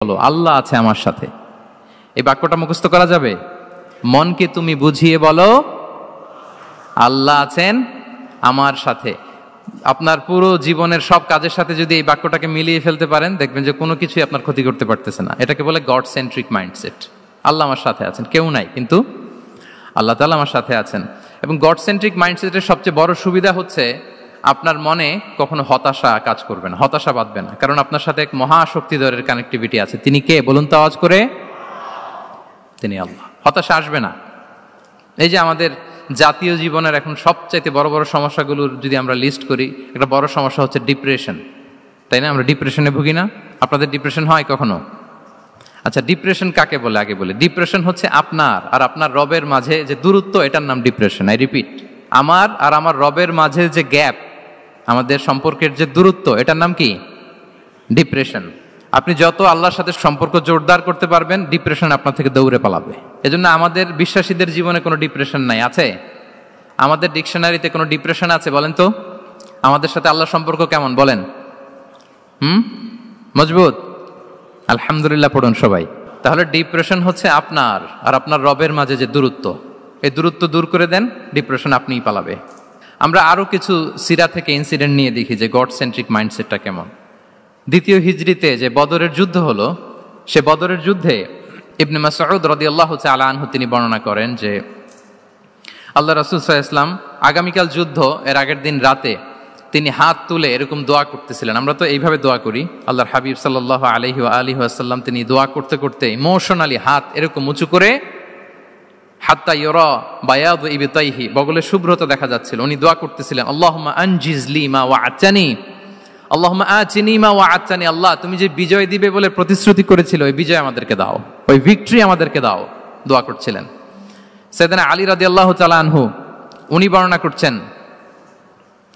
বলো আল্লাহ আছে আমার সাথে। এই বাক্যটা মুখস্থ করা যাবে? মনকে তুমি বুঝিয়ে বলো আল্লাহ আছেন আমার সাথে। আপনার পুরো জীবনের সব কাজের সাথে যদি এই বাক্যটাকে মিলিয়ে ফেলতে পারেন, দেখবেন যে কোনো কিছুই আপনার ক্ষতি করতে পারতেছে না। এটাকে বলে গড সেন্ট্রিক মাইন্ডসেট। আল্লাহ আমার সাথে আছেন, কেউ নাই কিন্তু আল্লাহ তাআলা আমার সাথে আছেন। এবং গড সেন্ট্রিক মাইন্ডসেটের সবচেয়ে বড় সুবিধা হচ্ছে আপনার মনে কখনো হতাশা কাজ করবে না, হতাশা বাঁধবে না, কারণ আপনার সাথে এক মহাশক্তিধরের কানেক্টিভিটি আছে। তিনি কে বলুন তো আওয়াজ করে? তিনি আল্লাহ। হতাশা আসবে না। এই যে আমাদের জাতীয় জীবনের এখন সবচাইতে বড় বড় সমস্যাগুলোর যদি আমরা লিস্ট করি, একটা বড় সমস্যা হচ্ছে ডিপ্রেশন, তাই না? আমরা ডিপ্রেশনে ভুগি না? আপনাদের ডিপ্রেশন হয় কখনো? আচ্ছা, ডিপ্রেশন কাকে বলে আগে বলে। ডিপ্রেশন হচ্ছে আপনার আর আপনার রবের মাঝে যে দূরত্ব, এটার নাম ডিপ্রেশন। আই রিপিট, আমার আর আমার রবের মাঝে যে গ্যাপ, আমাদের সম্পর্কের যে দূরত্ব, এটার নাম কি? ডিপ্রেশন। আপনি যত আল্লাহর সাথে সম্পর্ক জোরদার করতে পারবেন, ডিপ্রেশন আপনার থেকে দৌড়ে পালাবে। এজন্য আমাদের বিশ্বাসীদের জীবনে কোনো ডিপ্রেশন নাই। আছে? আমাদের ডিকশনারিতে কোনো ডিপ্রেশন আছে বলেন তো? আমাদের সাথে আল্লাহর সম্পর্ক কেমন বলেন? মজবুত? আলহামদুলিল্লাহ পড়ুন সবাই। তাহলে ডিপ্রেশন হচ্ছে আপনার আর আপনার রবের মাঝে যে দূরত্ব, এই দূরত্ব দূর করে দেন, ডিপ্রেশন আপনিই পালাবে। আমরা আরো কিছু সিরা থেকে ইনসিডেন্ট নিয়ে দেখি যে গড সেন্ট্রিক মাইন্ডসেটটা কেমন। দ্বিতীয় হিজরিতে যে বদরের যুদ্ধ হলো, সে বদরের যুদ্ধে ইবনে মাসউদ রাদিয়াল্লাহু তাআলা আনহু তিনি বর্ণনা করেন যে আল্লাহ রাসূল সাল্লাল্লাহু আলাইহি ওয়াসাল্লাম আগামীকাল যুদ্ধ, এর আগের দিন রাতে তিনি হাত তুলে এরকম দোয়া করতেছিলেন। আমরা তো এইভাবে দোয়া করি। আল্লাহর হাবিব সাল্লাল্লাহু আলাইহি ওয়া আলিহি ওয়াসাল্লাম তিনি দোয়া করতে করতে ইমোশনালি হাত এরকম উঁচু করে, হাত্তা ইউরা বায়াদু ইবতাইহি, বগলে শুভ্রতা দেখা যাচ্ছিল, উনি দোয়া করতেছিলেন আল্লাহুম্মা আনজিজ লি মা ওয়া'আতানি, আল্লাহুম্মা আতিনি মা ওয়া'আতানি, আল্লাহ তুমি যে বিজয় দিবে বলে প্রতিশ্রুতি করেছিল, ওই বিজয় আমাদেরকে দাও, ওই ভিক্টরি আমাদেরকে দাও। দোয়া করছিলেন। সাইয়েদনা আলী রাদিয়াল্লাহু তাআলা আনহু উনি বর্ণনা করছেন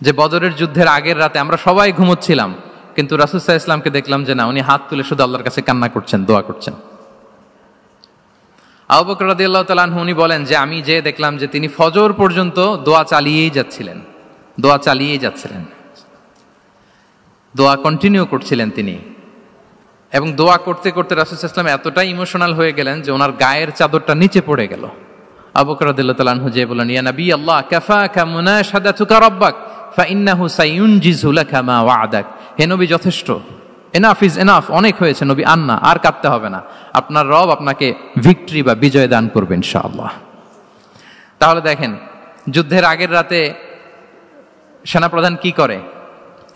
যে বদরের যুদ্ধের আগের রাতে আমরা সবাই ঘুমোচ্ছিলাম, কিন্তু রাসূল সাল্লাল্লাহু আলাইহি ওয়াসাল্লামকে দেখলাম যে না, উনি হাত তুলে শুধু আল্লাহর কাছে কান্না করছেন, দোয়া করছেন। আবু বকর রাদিয়াল্লাহু তাআলা আনহু উনি বলেন যে আমি যে দেখলাম যে তিনি ফজর পর্যন্ত দোয়া চালিয়েই যাচ্ছিলেন, দোয়া চালিয়েই যাচ্ছিলেন, দোয়া কন্টিনিউ করছিলেন তিনি। এবং দোয়া করতে করতে রাসূল সাল্লাল্লাহু আলাইহি ওয়াসাল্লাম এতটাই ইমোশনাল হয়ে গেলেন যে ওনার গায়ের চাদরটা নিচে পড়ে গেল। আবু বকর রাদিয়াল্লাহু তাআলা আনহু যে বলেন, ইয়া নবী আল্লাহ কাফাকা মুনাশাদাতুকা রাব্বাক ফাইন্নাহু সায়ুনজিজু লাকা মা ওয়া'দাক। হে নবী, যথেষ্ট, এনাফ ইজ এনাফ, অনেক হয়েছে নবী, আন্না, আর কাঁদতে হবে না, আপনার রব আপনাকে ভিক্টরি বা বিজয় দান করবে ইনশাআল্লাহ। তাহলে দেখেন, যুদ্ধের আগের রাতে সেনাপ্রধান কি করে?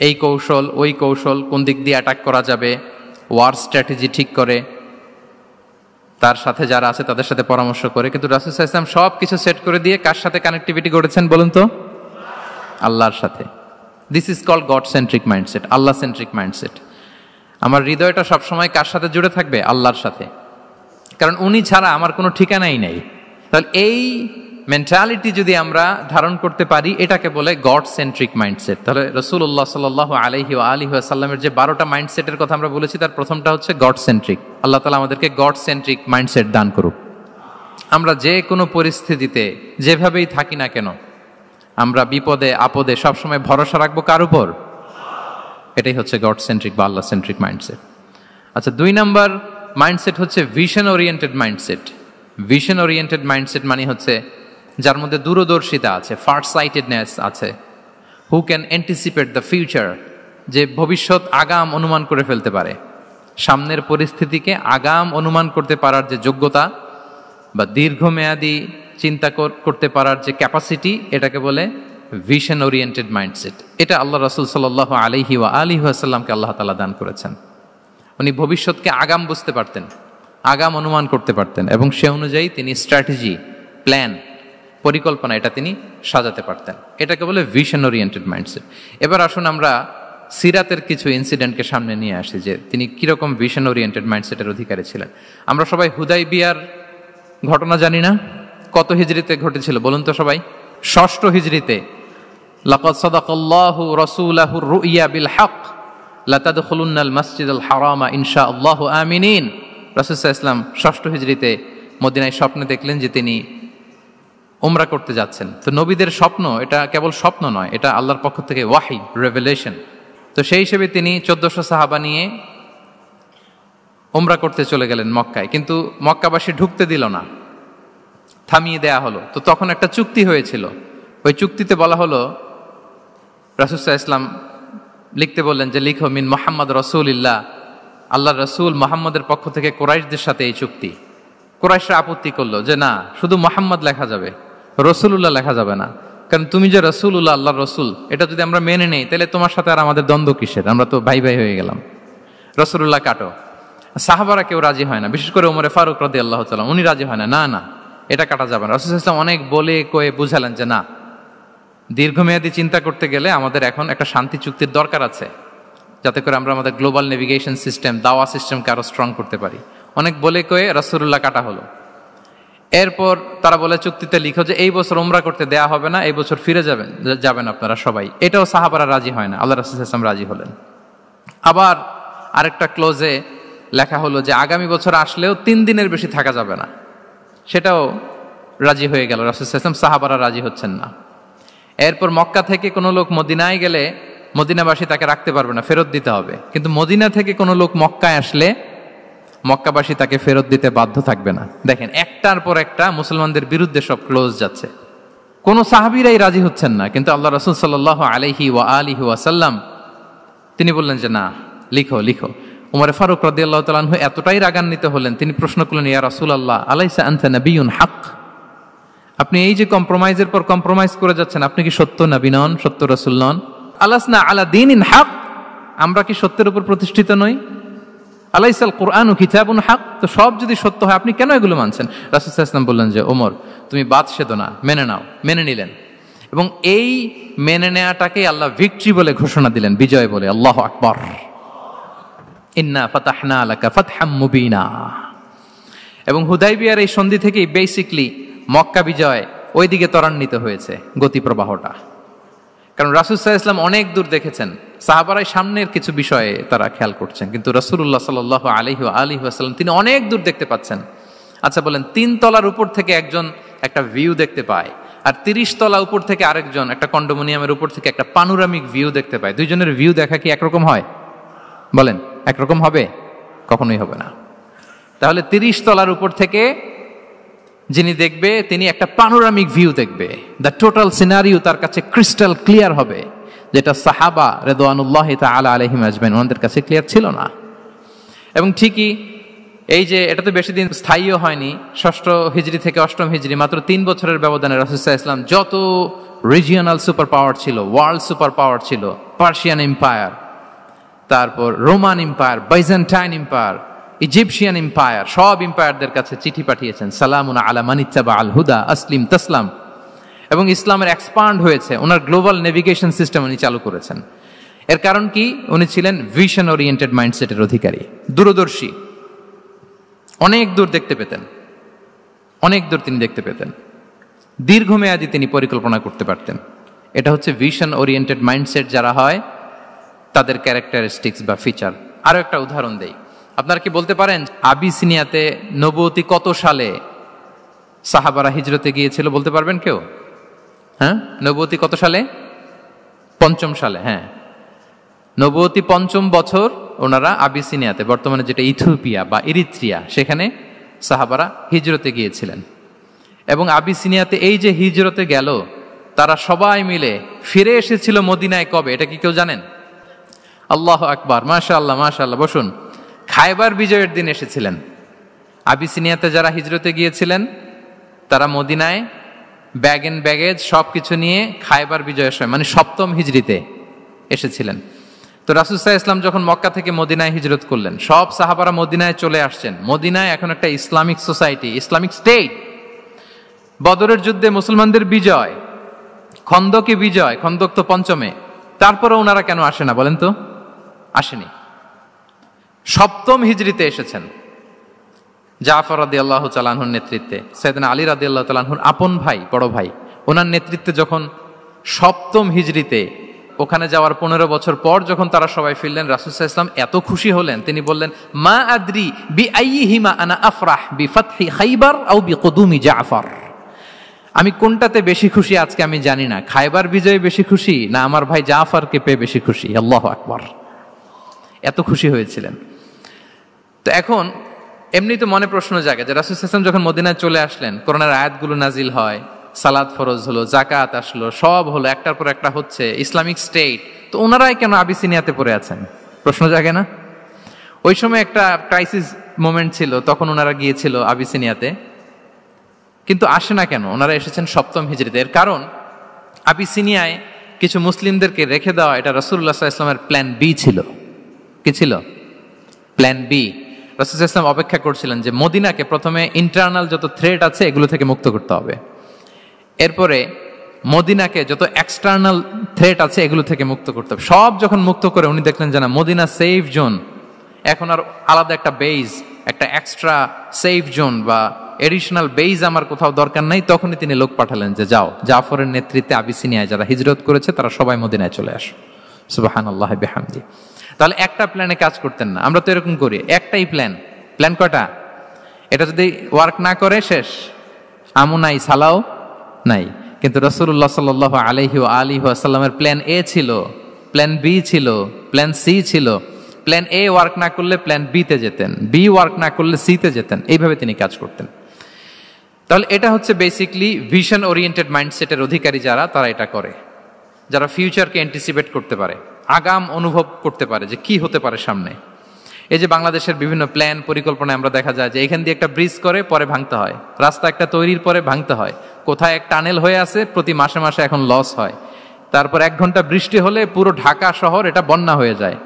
এই কৌশল ওই কৌশল, কোন দিক দিয়ে অ্যাটাক করা যাবে, ওয়ার স্ট্র্যাটেজি ঠিক করে, তার সাথে যারা আছে তাদের সাথে পরামর্শ করে। কিন্তু রাসূল সাল্লাল্লাহু আলাইহি ওয়াসাল্লাম সব কিছু সেট করে দিয়ে কার সাথে কানেক্টিভিটি করেছেন বলুন তো? আল্লাহর সাথে। This is called God centric mindset, Allah centric mindset. আমার হৃদয়টা সবসময় কার সাথে জুড়ে থাকবে? আল্লাহর সাথে, কারণ উনি ছাড়া আমার কোনো ঠিকানাই নেই। তাহলে এই মেন্টালিটি যদি আমরা ধারণ করতে পারি, এটাকে বলে গড সেন্ট্রিক মাইন্ডসেট। তাহলে রাসূলুল্লাহ সাল্লাল্লাহু আলাইহি ওয়া আলিহি ওয়াসাল্লামের যে 12টা মাইন্ডসেটের কথা আমরা বলেছি, তার প্রথমটা হচ্ছে গড সেন্ট্রিক। আল্লাহ তাআলা আমাদেরকে গড সেন্ট্রিক মাইন্ডসেট দান করুক। আমরা যে কোনো পরিস্থিতিতে যেভাবেই থাকি না কেন, আমরা বিপদে আপদে সবসময় ভরসা রাখবো কার উপর? এটাই হচ্ছে গড সেন্ট্রিক বা আল্লাহ সেন্ট্রিক মাইন্ডসেট। আচ্ছা, 2 নাম্বার মাইন্ডসেট হচ্ছে vision oriented mindset. Vision oriented mindset মানে হচ্ছে যার মধ্যে দূরদর্শিতা আছে, ফার সাইটেডনেস আছে, who can anticipate the future, যে ভবিষ্যৎ আগাম অনুমান করে ফেলতে পারে, সামনের পরিস্থিতিকে আগাম অনুমান করতে পারার যে যোগ্যতা বা দীর্ঘমেয়াদী চিন্তা করতে পারার যে ক্যাপাসিটি, এটাকে বলে ভিশন ওরিয়েন্টেড মাইন্ডসেট। এটা আল্লাহ রাসূল সাল্লাল্লাহু আলাইহি ওয়া আলিহি ওয়াসাল্লামকে আল্লাহ তাআলা দান করেছেন। উনি ভবিষ্যৎকে আগাম বুঝতে পারতেন, আগাম অনুমান করতে পারতেন, এবং সে অনুযায়ী তিনি স্ট্র্যাটেজি, প্ল্যান, পরিকল্পনা এটা তিনি সাজাতে পারতেন। এটাকে বলে ভিশন ওরিয়েন্টেড মাইন্ডসেট। এবার আসুন আমরা সিরাতের কিছু ইনসিডেন্টকে সামনে নিয়ে আসি যে তিনি কিরকম ভিশন ওরিয়েন্টেড মাইন্ডসেটের অধিকারী ছিলেন। আমরা সবাই হুদাইবিয়ার ঘটনা জানি না? কত হিজরিতে ঘটেছিল বলুন তো সবাই? 6ষ্ঠ হিজরিতে। লাকাদ সাদাকাল্লাহু রাসূলাহুর রুইয়া বিল হক লাতাদখুলুন্নাল মাসজিদাল হারামা ইনশাআল্লাহু আমিনিন। রাসূল সাল্লাল্লাহু আলাইহি ওয়াসাল্লাম 6ষ্ঠ হিজরিতে মদিনায় স্বপ্নে দেখলেন যে তিনি উমরা করতে যাচ্ছেন। তো নবীদের স্বপ্ন, এটা কেবল স্বপ্ন নয়, এটা আল্লাহর পক্ষ থেকে ওয়াহি, রেভেলেশন। তো সেই হিসেবে তিনি 1400 সাহাবা নিয়ে ওমরা করতে চলে গেলেন মক্কায়, কিন্তু মক্কাবাসী ঢুকতে দিল না, থামিয়ে দেয়া হলো। তো তখন একটা চুক্তি হয়েছিল, ওই চুক্তিতে বলা হলো, রাসূল সাল্লাল্লাহু আলাইহি ওয়াসাল্লাম লিখতে বললেন যে লিখো মিন মুহাম্মদ রাসূলুল্লাহ, আল্লাহর রাসূল মুহাম্মদের পক্ষ থেকে কুরাইশদের সাথে এই চুক্তি। কুরাইশরা আপত্তি করলো যে না, শুধু মুহাম্মদ লেখা যাবে, রাসূলুল্লাহ লেখা যাবে না, কারণ তুমি যে রাসূলুল্লাহ, আল্লাহর রাসূল, এটা যদি আমরা মেনে নেই তাহলে তোমার সাথে আর আমাদের দ্বন্দ্ব কিসের, আমরা তো ভাই ভাই হয়ে গেলাম, রাসূলুল্লাহ কাটো। সাহাবারা কেউ রাজি হয় না, বিশেষ করে ওমরে ফারুক রাদিয়াল্লাহু তাআলা উনি রাজি হয় না, না না এটা কাটা যাবে না। রাসূল সাল্লাল্লাহু আলাইহি ওয়াসাল্লাম অনেক বলে কয়ে বুঝালেন যে না, দীর্ঘমেয়াদী চিন্তা করতে গেলে আমাদের এখন একটা শান্তি চুক্তির দরকার আছে, যাতে করে আমরা আমাদের গ্লোবাল নেভিগেশন সিস্টেম, দাওয়া সিস্টেমকে আরো স্ট্রং করতে পারি। অনেক বলে কয়ে রাসূলুল্লাহ কাটা হলো। এরপর তারা বলে চুক্তিতে লিখো যে এই বছর উমরা করতে দেয়া হবে না, এই বছর ফিরে যাবেন আপনারা সবাই। এটাও সাহাবারা রাজি হয় না, আল্লাহ রাসূল সাল্লাল্লাহু আলাইহি ওয়াসাল্লাম রাজি হলেন। আবার আরেকটা ক্লোজে লেখা হলো যে আগামী বছর আসলেও 3 দিনের বেশি থাকা যাবে না, সেটাও রাজি হয়ে গেল রাসূল সাল্লাল্লাহু আলাইহি ওয়াসাল্লাম, সাহাবারা রাজি হচ্ছেন না। এরপর মক্কা থেকে কোনো লোক মদিনায় গেলে মদিনাবাসী তাকে রাখতে পারবে না, ফেরত দিতে হবে। কিন্তু মদিনা থেকে কোনো লোক মক্কায় আসলে মক্কাবাসী তাকে ফেরত দিতে বাধ্য থাকবে না। দেখেন, একটার পর একটা মুসলমানদের বিরুদ্ধে সব ক্লোজ যাচ্ছে, কোনো সাহাবীরাই রাজি হচ্ছেন না। কিন্তু আল্লাহ রাসূল সাল্লাল্লাহু আলাইহি ওয়া আলিহি ওয়াসাল্লাম তিনি বললেন যে না, লিখো লিখো। উমর ফারুক রাদিয়াল্লাহু তাআলা আনহু এতটাই রাগান্বিত হলেন, তিনি প্রশ্ন করলেন, ইয়া রাসূলুল্লাহ আলাইসা আনতা নাবিয়্যুন হক, আপনি এই যে কম্প্রোমাইজের পর কম্প্রোমাইজ করে যাচ্ছেন, আপনি কি সত্য নবী নন, সত্য রাসূল নন? আলাসনা আলা দীনিন হক, আমরা কি সত্যের উপর প্রতিষ্ঠিত নই? আলাইসাল কুরআনু কিতাবুন হক, তো সব যদি সত্য হয় আপনি কেন এগুলো মানছেন? রাসূল সাল্লাল্লাহু আলাইহি ওয়াসাল্লাম বললেন যে ওমর, তুমি বাদ সেদো না, মেনে নাও। মেনে নিলেন, এবং এই মেনে নেওয়াটাকে আল্লাহ ভিক্টরি বলে ঘোষণা দিলেন, বিজয় বলে। আল্লাহু আকবার। ইন্না ফাতাহনা লাকা ফাতহাম মুবিনা। এবং হুদাইবিয়ার এই সন্ধি থেকেই বেসিকলি মক্কা বিজয় ওইদিকে ত্বরান্বিত হয়েছে গতি প্রবাহটা। কারণ রাসূল সাল্লাল্লাহু আলাইহি ওয়াসাল্লাম অনেক দূর দেখেছেন, সাহাবারাই সামনের কিছু বিষয়ে তারা খেয়াল করছেন, কিন্তু রাসূলুল্লাহ সাল্লাল্লাহু আলাইহি ওয়া আলিহি ওয়াসাল্লাম তিনি অনেক দূর দেখতে পাচ্ছেন। আচ্ছা বলেন, 3 তলার উপর থেকে একজন একটা ভিউ দেখতে পায়, আর 30 তলা উপর থেকে আরেকজন একটা কন্ডোমিনিয়ামের উপর থেকে একটা পানোরামিক ভিউ দেখতে পায়, দুইজনের ভিউ দেখা কি একরকম হয়? বলেন, একরকম হবে? কখনোই হবে না। তাহলে 30 তলার উপর থেকে যিনি দেখবে তিনি একটা পানোরামিক ভিউ দেখবে, দ্য টোটাল সিনারিও তার কাছে ক্রিস্টাল ক্লিয়ার হবে, যেটা সাহাবা রিদওয়ানুল্লাহি তাআলা আলাইহিম আজমাইন ওনাদের কাছে ক্লিয়ার ছিল না। এবং ঠিকই এই যে এটা তো বেশি দিন স্থায়ীও হয়নি, 6ষ্ঠ হিজরি থেকে 8ম হিজরি, মাত্র 3 বছরের ব্যবধানে রাসূল সাল্লাল্লাহু আলাইহি ওয়াসাল্লাম যত রিজিওনাল সুপার পাওয়ার ছিল, ওয়ার্ল্ড সুপার পাওয়ার ছিল, পার্সিয়ান এম্পায়ার, তারপর Roman empire, Byzantine empire, Egyptian empire, সব এম্পায়ারদের কাছে চিঠি পাঠিয়েছেন, সালামুন আলা মান ইত্তাবা আল হুদা আসলিম তাসলাম। এবং ইসলামের এক্সপান্ড হয়েছে, ওনার গ্লোবাল নেভিগেশন সিস্টেম উনি চালু করেছেন। এর কারণ কি? উনি ছিলেন ভিশন ওরিয়েন্টেড মাইন্ডসেটের অধিকারী, দূরদর্শী, অনেক দূর দেখতে পেতেন, অনেক দূর তিনি দেখতে পেতেন, দীর্ঘমেয়াদী তিনি পরিকল্পনা করতে পারতেন। এটা হচ্ছে ভিশন ওরিয়েন্টেড মাইন্ডসেট যারা হয় তাদের ক্যারেক্টারিস্টিক্স বা ফিচার। আরো একটা উদাহরণ দেই, আপনারা কি বলতে পারেন আবিসিনিয়াতে নবুয়তি কত সালে সাহাবারা হিজরতে গিয়েছিল? বলতে পারবেন কেউ? হ্যাঁ, নবুয়তি কত সালে? 5ম সালে। হ্যাঁ, নবুয়তি 5ম বছর ওনারা আবিসিনিয়াতে, বর্তমানে যেটা ইথিওপিয়া বা ইরিত্রিয়া, সেখানে সাহাবারা হিজরতে গিয়েছিলেন। এবং আবিসিনিয়াতে এই যে হিজরতে গেল, তারা সবাই মিলে ফিরে এসেছিল মদিনায় কবে? এটা কি কেউ জানেন? আল্লাহু আকবার, মাশাআল্লাহ মাশাআল্লাহ। বসুন। খায়বার বিজয়ের দিন এসেছিলেন। আবিসিনিয়াতে যারা হিজরতে গিয়েছিলেন তারা মদিনায় ব্যাগ এন্ড ব্যাগেজ সবকিছু নিয়ে খায়বার বিজয়ের সময়, মানে 7ম হিজরিতে এসেছিলেন। তো রাসূল সাল্লাল্লাহু আলাইহি ওয়াসাল্লাম যখন মক্কা থেকে মদিনায় হিজরত করলেন, সব সাহাবারা মদিনায় চলে আসছেন। মদিনায় এখন একটা ইসলামিক সোসাইটি, ইসলামিক স্টেট। বদরের যুদ্ধে মুসলমানদের বিজয়, খন্দকে বিজয়, খন্দক তো 5মে। তারপরে ওনারা কেন আসে না বলেন তো? আসেনি। 7ম হিজরিতে এসেছেন, জাফর রাদিয়াল্লাহু তাআলা আনহুর নেতৃত্বে, সাইয়েদনা আলী রাদিয়াল্লাহু তাআলা আনহুর আপন ভাই, বড় ভাই, ওনার নেতৃত্বে যখন 7ম হিজরিতে ওখানে যাওয়ার 15 বছর পর যখন তারা সবাই ফিরলেন, রাসূল সাল্লাল্লাহু আলাইহি ওয়াসাল্লাম এত খুশি হলেন, তিনি বললেন, মা আদরি বিআইয়িহিমা আনা আফরাহ বিফাতহি খাইবার আও বিকুদুমি জাফর। আমি কোনটাতে বেশি খুশি আজকে আমি জানি না, খায়বার বিজয়ে বেশি খুশি না আমার ভাই জাফরকে পেয়ে বেশি খুশি। আল্লাহু আকবার। এত খুশি হয়েছিলেন। তো এখন এমনি তো মনে প্রশ্ন জাগে যে রাসূল সাল্লাল্লাহু আলাইহি ওয়াসাল্লাম যখন মদিনায় চলে আসলেন, কোরআনের আয়াতগুলো নাজিল হয়, সালাত ফরজ হলো, জাকাত আসলো, সব হলো, একটার পর একটা হচ্ছে, ইসলামিক স্টেট, তো ওনারাই কেন আবিসিনিয়াতে পড়ে আছেন? প্রশ্ন জাগে না? ওই সময় একটা ক্রাইসিস মোমেন্ট ছিল, তখন ওনারা গিয়েছিল আবিসিনিয়াতে, কিন্তু আসে না কেন? ওনারা এসেছেন 7ম হিজরিতে। এর কারণ আবিসিনিয়ায় কিছু মুসলিমদেরকে রেখে দেওয়া, এটা রাসূলুল্লাহ সাল্লাল্লাহু আলাইহি ওয়াসাল্লামের প্ল্যান বি ছিল। কি ছিল? Plan B. রাসূল সাল্লাল্লাহু আলাইহি ওয়াসাল্লাম অপেক্ষা করছিলেন যে মদিনাকে প্রথমে ইন্টারনাল যত থ্রেট আছে এগুলো থেকে মুক্ত করতে হবে, এরপরে মদিনাকে যত এক্সটার্নাল থ্রেট আছে এগুলো থেকে মুক্ত করতে হবে। সব যখন মুক্ত করে উনি দেখলেন যে না, মদিনা সেফ জোন, এখন আর আলাদা একটা বেজ, একটা এক্সট্রা সেফ জোন বা এডিশনাল বেজ আমার কোথাও দরকার নাই, তখনই তিনি লোক পাঠালেন যে যাও, জাফরের নেতৃত্বে আবিসিনিয়ায় যারা হিজরত করেছে তারা সবাই মদিনায় চলে আসো। সুবহানাল্লাহি বিহামদি। তাহলে একটা প্ল্যানে কাজ করতেন না। আমরা তো এরকম করি, একটাই প্ল্যান। প্ল্যান কয়টা? এটা যদি ওয়ার্ক না করে শেষ, আমু নাই, সালাও নাই। কিন্তু রাসূলুল্লাহ সাল্লাল্লাহু আলাইহি ওয়া আলিহি ওয়াসাল্লামের প্ল্যান এ ছিল, প্ল্যান বি ছিল, প্ল্যান সি ছিল। প্ল্যান এ ওয়ার্ক না করলে প্ল্যান বি তে যেতেন, বি ওয়ার্ক না করলে সি তে যেতেন, এইভাবে তিনি কাজ করতেন। তাহলে এটা হচ্ছে বেসিকলি ভিশন ওরিয়েন্টেড মাইন্ডসেটের অধিকারী যারা, তারা এটা করে, যারা ফিউচারকে অ্যান্টিসিপেট করতে পারে, আগাম অনুভব করতে পারে যে কি হতে পারে সামনে। এই যে বাংলাদেশের বিভিন্ন প্ল্যান পরিকল্পনায় আমরা দেখা যায় যে এখান দিয়ে একটা ব্রিজ করে পরে ভাঙতে হয়, রাস্তা একটা তৈরির পরে ভাঙতে হয়, কোথায় এক টানেল হয়ে আছে প্রতি মাসে মাসে এখন লস হয়, তারপর 1 ঘন্টা বৃষ্টি হলে পুরো ঢাকা শহর এটা বন্যা হয়ে যায়।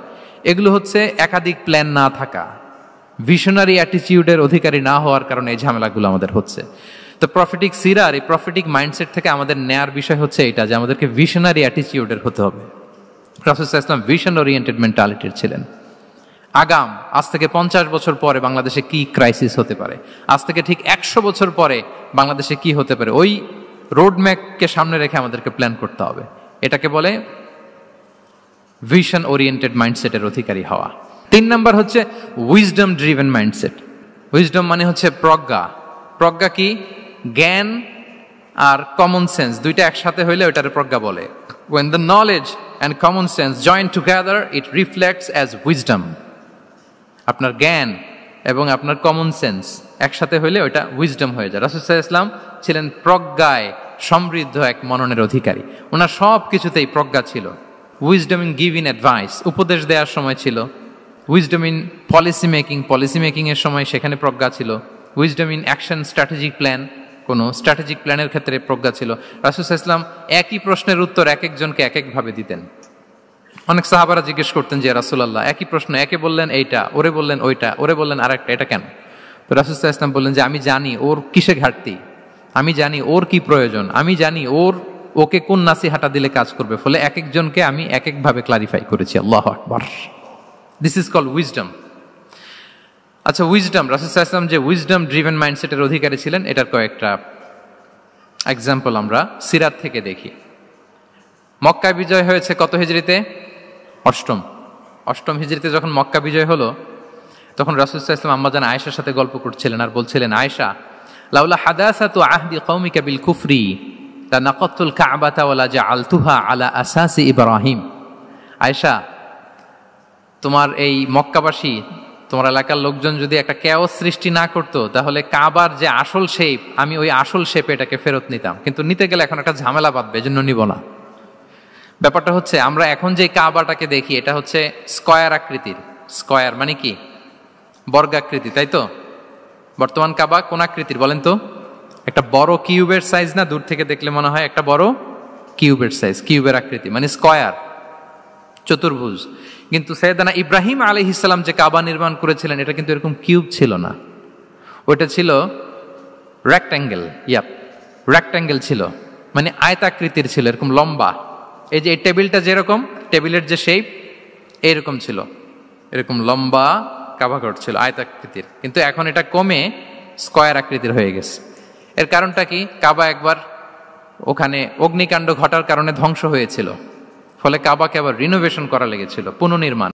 এগুলো হচ্ছে একাধিক প্ল্যান না থাকা, ভিশনারি অ্যাটিটিউডের অধিকারী না হওয়ার কারণে এই ঝামেলাগুলো আমাদের হচ্ছে। তো প্রফেটিক সিরার এই প্রফেটিক মাইন্ডসেট থেকে আমাদের নেয়ার বিষয় হচ্ছে এটা, যে আমাদেরকে ভিশনারি অ্যাটিটিউডের হতে হবে। রাসূল সাল্লাল্লাহু আলাইহি ওয়াসাল্লাম ভিশন ওরিয়েন্টেড মেন্টালিটির ছিলেন। আগাম, আজ থেকে 50 বছর পরে বাংলাদেশে কি ক্রাইসিস হতে পারে, আজ থেকে ঠিক 100 বছর পরে বাংলাদেশে কি হতে পারে, ওই রোডম্যাপকে সামনে রেখে আমাদেরকে প্ল্যান করতে হবে। এটাকে বলে ভিশন ওরিয়েন্টেড মাইন্ডসেটের অধিকারী হওয়া। 3 নাম্বার হচ্ছে উইজডম ড্রিভেন মাইন্ডসেট। উইজডম মানে হচ্ছে প্রজ্ঞা। প্রজ্ঞা কি? জ্ঞান আর কমন সেন্স দুইটা একসাথে হইলে ওইটারে প্রজ্ঞা বলে। When the knowledge and common sense join together, it reflects as wisdom. আপনার জ্ঞান এবং আপনার কমন সেন্স একসাথে হইলে ওইটা উইজডম হয়ে যায়। রাসূল সাল্লাল্লাহু আলাইহি ওয়াসাল্লাম ছিলেন প্রজ্ঞায় সমৃদ্ধ এক মননের অধিকারী। ওনার সব কিছুতেই প্রজ্ঞা ছিল। উইজডম ইন গিভিং অ্যাডভাইস, উপদেশ দেওয়ার সময় ছিল। উইজডম ইন পলিসি মেকিং এর সময় সেখানে প্রজ্ঞা ছিল। Wisdom in action, strategic plan, কোনো স্ট্র্যাটেজিক প্ল্যানের ক্ষেত্রে প্রজ্ঞা ছিল। রাসূল সাল্লাল্লাহু আলাইহি ওয়াসাল্লাম একই প্রশ্নের উত্তর এক একজনকে এক একভাবে দিতেন। অনেক সাহাবারা জিজ্ঞেস করতেন যে রাসূলুল্লাহ, একই প্রশ্ন, একে বললেন এইটা, ওরে বললেন ওইটা, ওরে বললেন আরেকটা, এটা কেন? তো রাসূল সাল্লাল্লাহু আলাইহি ওয়াসাল্লাম বললেন যে আমি জানি ওর কিসে ঘাটতি, আমি জানি ওর কি প্রয়োজন, আমি জানি ওকে কোন নাসিহাটা দিলে কাজ করবে, ফলে এক একজনকে আমি এক একভাবে ক্লারিফাই করেছি। আল্লাহু আকবার। This is called wisdom. আচ্ছা, উইজডম, রাসূল সাল্লাল্লাহু আলাইহি ওয়াসাল্লাম যে উইজডম ড্রিভেন মাইন্ডসেটের অধিকারী ছিলেন, এটার কয়েকটা এক্সাম্পল আমরা সিরাত থেকে দেখি। মক্কা বিজয় হয়েছে কত হিজরিতে? অষ্টম হিজরিতে যখন মক্কা বিজয় হলো, তখন রাসূল সাল্লাল্লাহু আলাইহি ওয়াসাল্লাম আম্মাজান আয়েশার সাথে গল্প করছিলেন আর বলছিলেন, আয়েশা, লাউলা হাদাসাতু আহদি কওমিকা বিল কুফরি লা নাকাতুল কাবাতা ওয়া লা জাআলতুহা আলা আসাসি ইব্রাহিম। আয়েশা, তোমার এই মক্কাবাসী, তোমার এলাকার লোকজন যদি একটা কেওস সৃষ্টি না করতো, তাহলে কাবার যে আসল শেপ, আমি ওই আসল শেপে এটাকে ফেরত নিতাম, কিন্তু নিতে গেলে এখন একটা ঝামেলা বাঁধবে, এজন্য নিব না। ব্যাপারটা হচ্ছে আমরা এখন যে কাবাটাকে দেখি এটা হচ্ছে স্কয়ার আকৃতির। স্কয়ার মানে কি? বর্গাকৃতি, তাই তো? বর্তমান কাবা কোন আকৃতির বলেন তো? একটা বড় কিউবের সাইজ না? দূর থেকে দেখলে মনে হয় একটা বড় কিউবের সাইজ, কিউবের আকৃতি মানে স্কয়ার, চতুর্ভুজ। কিন্তু সাইয়েদনা ইব্রাহিম আলাইহিস সালাম যে কাবা নির্মাণ করেছিলেন এটা কিন্তু এরকম কিউব ছিল না, ওটা ছিল রেক্ট্যাঙ্গেল। রেক্ট্যাঙ্গেল ছিল, মানে আয়তাকৃতির ছিল, এরকম লম্বা। এই যে এই টেবিলটা যেরকম, টেবিলের যে শেপ এইরকম ছিল, এরকম লম্বা কাবাঘর ছিল আয়তাকৃতির। কিন্তু এখন এটা কমে স্কয়ার আকৃতির হয়ে গেছে। এর কারণটা কি? কাবা একবার ওখানে অগ্নিকাণ্ড ঘটার কারণে ধ্বংস হয়েছিল, ফলে কাবাকে আবার রিনোভেশন করা লেগেছিল, পুনর্নির্মাণ।